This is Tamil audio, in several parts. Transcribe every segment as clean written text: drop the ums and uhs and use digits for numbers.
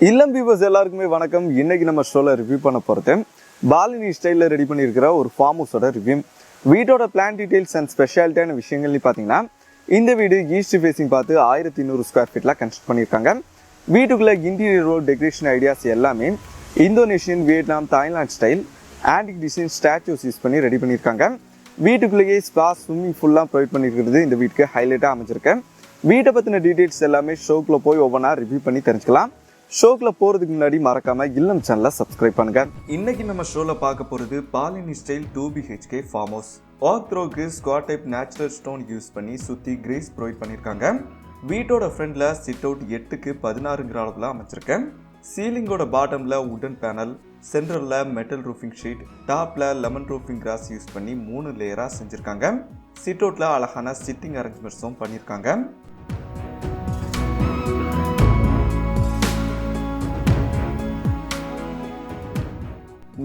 இல்லம் வியூவர்ஸ் எல்லாருக்குமே வணக்கம். இன்னைக்கு நம்ம ஷோல ரிவ்யூ பண்ண போறது பாலினி ஸ்டைலில் ரெடி பண்ணியிருக்கிற ஒரு ஃபார்ம் ஹவுஸோட ரிவ்யூ. வீட்டோட பிளான் டீடைல்ஸ் அண்ட் ஸ்பெஷாலிட்டியான விஷயங்கள்னு பார்த்தீங்கன்னா, இந்த வீடு ஈஸ்ட் ஃபேசிங் பார்த்து 1100 ஸ்கொயர் ஃபீட்டில் கன்ஸ்ட்ரக்ட் பண்ணியிருக்காங்க. வீட்டுக்குள்ள இன்டீரியர் ரோட் டெக்கரேஷன் ஐடியாஸ் எல்லாமே Indonesian, Vietnam, Thailand style antique design statues use பண்ணி ரெடி பண்ணியிருக்காங்க. வீட்டுக்குள்ளேயே ஸ்பா, ஸ்விம்மிங் ஃபுல்லாக ப்ரொவைட் பண்ணியிருக்கிறது இந்த வீட்டுக்கு ஹைலைட்டாக அமைஞ்சிருக்கு. வீட்டை பற்றின டீடைல்ஸ் எல்லாமே ஷோக்குள்ள போய் ஒவ்வொன்றா ரிவ்யூ பண்ணி தெரிஞ்சுக்கலாம். ஷோக்குள்ள போறதுக்கு முன்னாடி மறக்காம இல்லம் சேனலை சப்ஸ்கிரைப் பண்ணுங்க. இன்னைக்கு நம்ம ஷோல பார்க்க போறது Balinese style 2BHK farm house. வாக்த்ரோக்கு ஸ்குவாட் டைப் நேச்சுரல் ஸ்டோன் யூஸ் பண்ணி சுத்தி கிரேஸ் ப்ரொவைட் பண்ணிருக்காங்க. வீட்டோட ஃப்ரண்ட்ல சிட் அவுட் 8க்கு 16ங்கிற அளவுல அமைச்சிருக்கேன். சீலிங்கோட பாட்டம்ல உடன் பேனல், சென்டர்ல மெட்டல் ரூஃபிங் ஷீட், டாப்ல லெமன் ரூஃபிங் கிராஸ் யூஸ் பண்ணி 3 லேயரா செஞ்சிருக்காங்க. சிட் அவுட்ல அழகான சிட்டிங் அரேஞ்ச்மெண்ட்ஸும் பண்ணிருக்காங்க.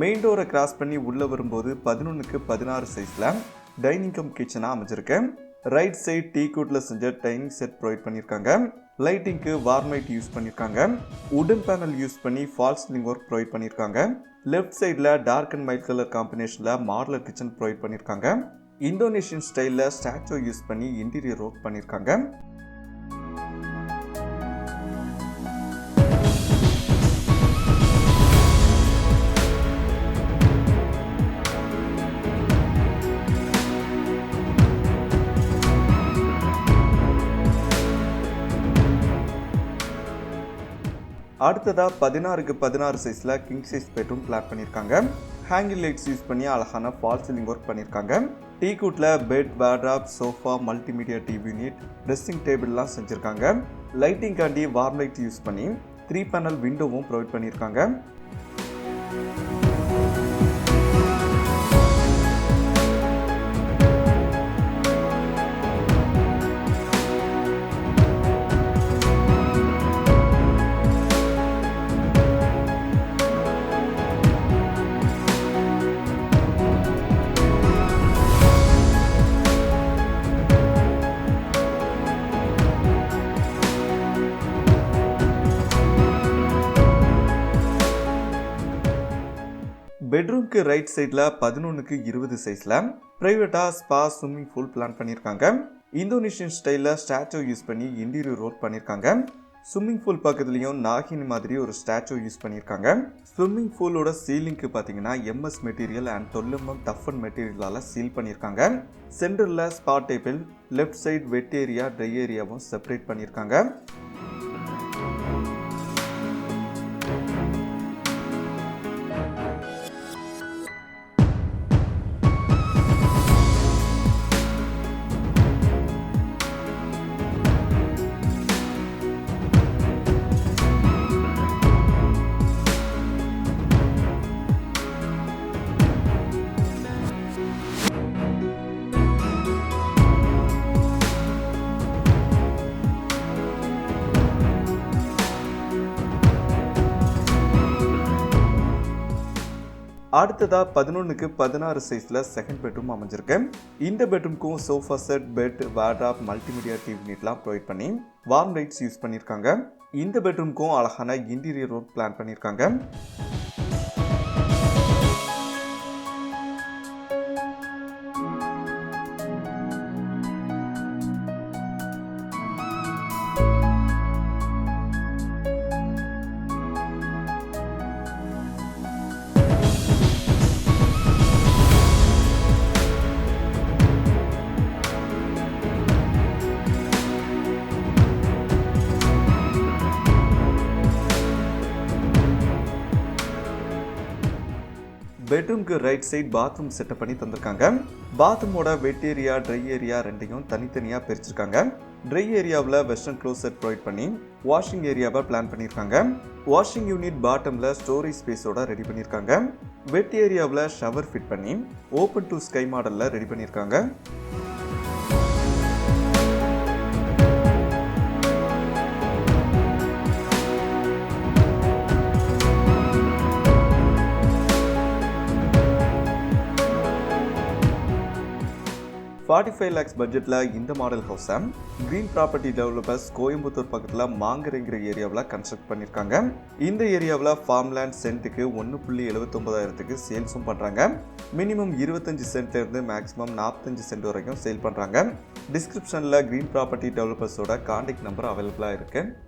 மெயின் டோரை கிராஸ் பண்ணி உள்ளே வரும்போது 11க்கு 16 சைஸில் டைனிங் கம் கிச்சனாக அமைச்சிருக்கேன். ரைட் சைட் டீ கூட்டில் செஞ்ச டைனிங் செட் ப்ரொவைட் பண்ணியிருக்காங்க. லைட்டிங்க்கு வார்ம் லைட் யூஸ் பண்ணியிருக்காங்க. உடன் பேனல் யூஸ் பண்ணி ஃபால் சீலிங் ஒர்க் ப்ரொவைட் பண்ணியிருக்காங்க. லெஃப்ட் சைடில் டார்க் அண்ட் மைட் கலர் காம்பினேஷனில் மாடலர் கிச்சன் ப்ரொவைட் பண்ணியிருக்காங்க. இந்தோனேஷியன் ஸ்டைலில் ஸ்டாச்சு யூஸ் பண்ணி இன்டீரியர் ஒர்க் பண்ணியிருக்காங்க. அடுத்ததா 16க்கு 16 சைஸ்ல கிங் சைஸ் பெட்ரூம் பிளான் பண்ணியிருக்காங்க. ஹேங்கிங் லைட்ஸ் யூஸ் பண்ணி அழகான ஃபால் சீலிங் ஒர்க் பண்ணியிருக்காங்க. டீ கூட்ல bed, wardrobe, sofa, multimedia TV unit, dressing டேபிள்லாம் செஞ்சுருக்காங்க. லைட்டிங்காண்டி வார்ம் லைட் யூஸ் பண்ணி 3 பேனல் விண்டோவும் ப்ரொவைட் பண்ணியிருக்காங்க. பெட்ரூம்க்கு ரைட் சைடில் 11க்கு 20 சைஸில் ப்ரைவேட்டாக ஸ்பா, ஸ்விம்மிங் பூல் பிளான் பண்ணியிருக்காங்க. இந்தோனேஷியன் ஸ்டைலில் ஸ்டாச்சு யூஸ் பண்ணி இன்டீரியர் ஒர்க் பண்ணியிருக்காங்க. ஸ்விம்மிங் பூல் பக்கத்துலேயும் நாகினி மாதிரி ஒரு ஸ்டாச்சு யூஸ் பண்ணியிருக்காங்க. ஸ்விம்மிங் பூலோட சீலிங்க்கு பார்த்தீங்கன்னா MS மெட்டீரியல் அண்ட் 12mm டஃபன் மெட்டீரியலால் சீல் பண்ணியிருக்காங்க. சென்டரில் spa table, left side wet area, dry ஏரியாவும் செப்பரேட் பண்ணியிருக்காங்க. அடுத்ததா 11க்கு 16 சைஸ்ல செகண்ட் பெட்ரூம் அமைஞ்சிருக்கு. இந்த பெட்ரூம்க்கும் sofa set, bed, wardrobe, multimedia TV யூனிட்லாம் ப்ரொவைட் பண்ணி வார்ம் லைட்ஸ் யூஸ் பண்ணியிருக்காங்க. இந்த பெட்ரூம்க்கும் அழகான இன்டீரியர் ஒர்க் பிளான் பண்ணியிருக்காங்க. பெட்ரூம்க்கு ரைட் சைட் பாத்ரூம் செட்டப் பண்ணி தந்திருக்காங்க. பாத்ரூமோட வெட் ஏரியா, ட்ரை ஏரியா ரெண்டையும் தனித்தனியாக பிரிச்சிருக்காங்க. ட்ரை ஏரியாவில் வெஸ்டர்ன் க்ளோசெட் ப்ரொவைட் பண்ணி வாஷிங் ஏரியாவை பிளான் பண்ணியிருக்காங்க. வாஷிங் யூனிட் பாட்டமில் ஸ்டோரேஜ் ஸ்பேஸோட ரெடி பண்ணியிருக்காங்க. வெட் ஏரியாவில் ஷவர் ஃபிட் பண்ணி ஓப்பன் டு ஸ்கை மாடலில் ரெடி பண்ணியிருக்காங்க. 45 lakhs பட்ஜெட்டில் இந்த மாடல் ஹவுஸை கிரீன் ப்ராப்பர்ட்டி டெவலப்பர்ஸ் கோயம்புத்தூர் பக்கத்தில் மாங்கரைங்கிற ஏரியாவில் கன்ஸ்ட்ரக்ட் பண்ணியிருக்காங்க. இந்த ஏரியாவில் ஃபார்ம் லேண்ட் சென்ட்டுக்கு 1,79,000க்கு சேல்ஸும் பண்ணுறாங்க. மினிமம் 25 சென்ட்லேருந்து மேக்ஸிமம் 45 சென்ட் வரைக்கும் சேல் பண்ணுறாங்க. டிஸ்கிரிப்ஷனில் கிரீன் ப்ராப்பர்ட்டி டெவலப்பர்ஸோட கான்டாக்ட் நம்பர் அவைலபிளாக இருக்குது.